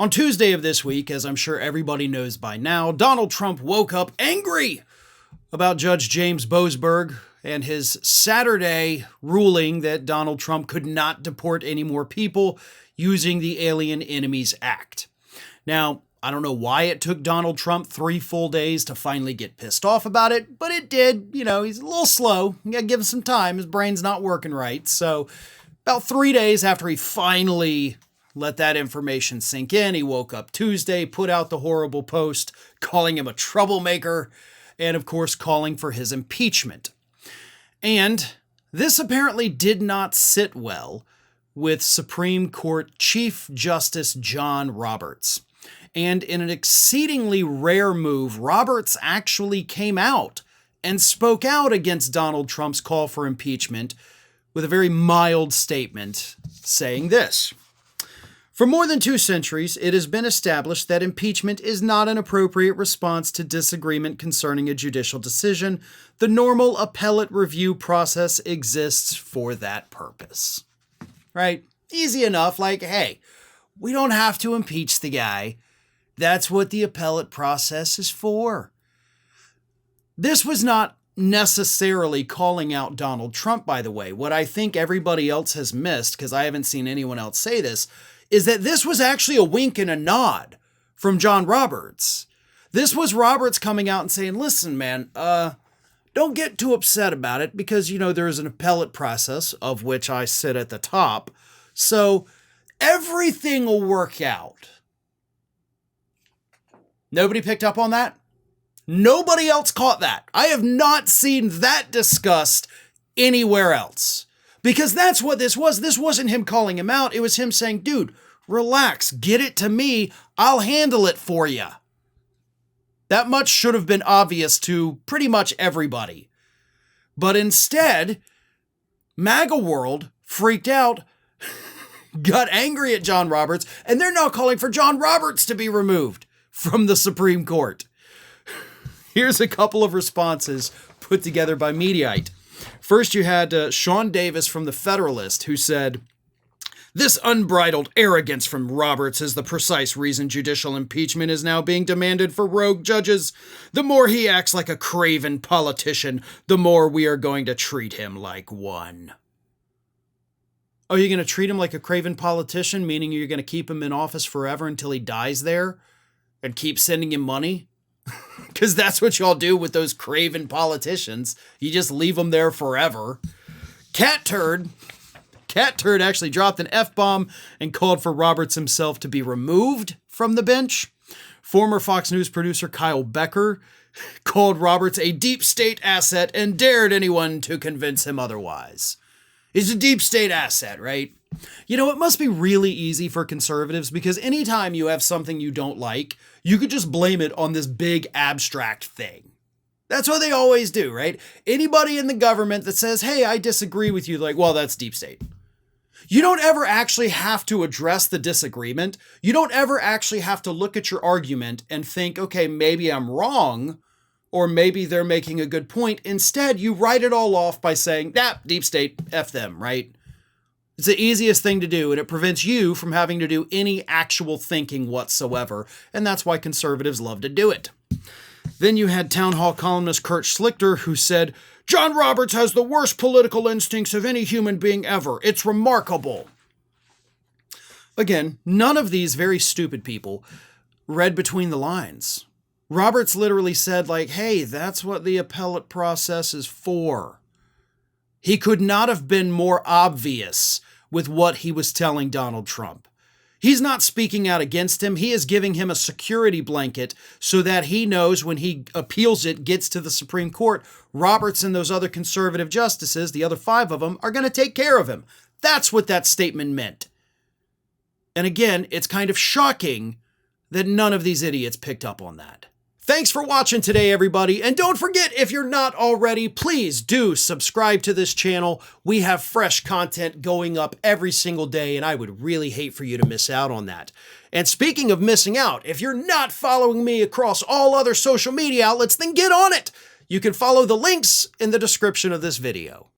On Tuesday of this week, as I'm sure everybody knows by now, Donald Trump woke up angry about Judge James Boasberg and his Saturday ruling that Donald Trump could not deport any more people using the Alien Enemies Act. Now, I don't know why it took Donald Trump 3 full days to finally get pissed off about it, but it did. You know, he's a little slow. You gotta give him some time. His brain's not working right. So about 3 days after he finally let that information sink in, he woke up Tuesday, put out the horrible post calling him a troublemaker, and of course calling for his impeachment. And this apparently did not sit well with Supreme Court Chief Justice John Roberts. And in an exceedingly rare move, Roberts actually came out and spoke out against Donald Trump's call for impeachment with a very mild statement saying this: "For more than 2 centuries, it has been established that impeachment is not an appropriate response to disagreement concerning a judicial decision. The normal appellate review process exists for that purpose." Right? Easy enough. Like, hey, we don't have to impeach the guy. That's what the appellate process is for. This was not necessarily calling out Donald Trump, by the way. What I think everybody else has missed, because I haven't seen anyone else say this, is that this was actually a wink and a nod from John Roberts. This was Roberts coming out and saying, listen, man, don't get too upset about it because, you know, there's an appellate process of which I sit at the top. So everything will work out. Nobody picked up on that? Nobody else caught that. I have not seen that discussed anywhere else. Because that's what this was. This wasn't him calling him out. It was him saying, dude, relax, get it to me. I'll handle it for you. That much should have been obvious to pretty much everybody. But instead, MAGA world freaked out, got angry at John Roberts, and they're now calling for John Roberts to be removed from the Supreme Court. Here's a couple of responses put together by Mediaite. First, you had Sean Davis from The Federalist, who said, "This unbridled arrogance from Roberts is the precise reason judicial impeachment is now being demanded for rogue judges. The more he acts like a craven politician, the more we are going to treat him like one." Oh, you're going to treat him like a craven politician, meaning you're going to keep him in office forever until he dies there and keep sending him money? Because that's what y'all do with those craven politicians. You just leave them there forever. Cat Turd actually dropped an F-bomb and called for Roberts himself to be removed from the bench. Former Fox News producer Kyle Becker called Roberts a deep state asset and dared anyone to convince him otherwise. He's a deep state asset, right? You know, it must be really easy for conservatives because anytime you have something you don't like, you could just blame it on this big abstract thing. That's what they always do, right? Anybody in the government that says, hey, I disagree with you, like, well, that's deep state. You don't ever actually have to address the disagreement. You don't ever actually have to look at your argument and think, okay, maybe I'm wrong, or maybe they're making a good point. Instead, you write it all off by saying, deep state, F them, right? It's the easiest thing to do, and it prevents you from having to do any actual thinking whatsoever, and that's why conservatives love to do it. Then you had town hall columnist Kurt Schlichter, who said, "John Roberts has the worst political instincts of any human being ever. It's remarkable." Again, none of these very stupid people read between the lines. Roberts literally said, like, hey, that's what the appellate process is for. He could not have been more obvious with what he was telling Donald Trump. He's not speaking out against him. He is giving him a security blanket so that he knows when he appeals it, gets to the Supreme Court, Roberts and those other conservative justices, the other 5 of them, are going to take care of him. That's what that statement meant. And again, it's kind of shocking that none of these idiots picked up on that. Thanks for watching today, everybody. And don't forget, if you're not already, please do subscribe to this channel. We have fresh content going up every single day, and I would really hate for you to miss out on that. And speaking of missing out, if you're not following me across all other social media outlets, then get on it. You can follow the links in the description of this video.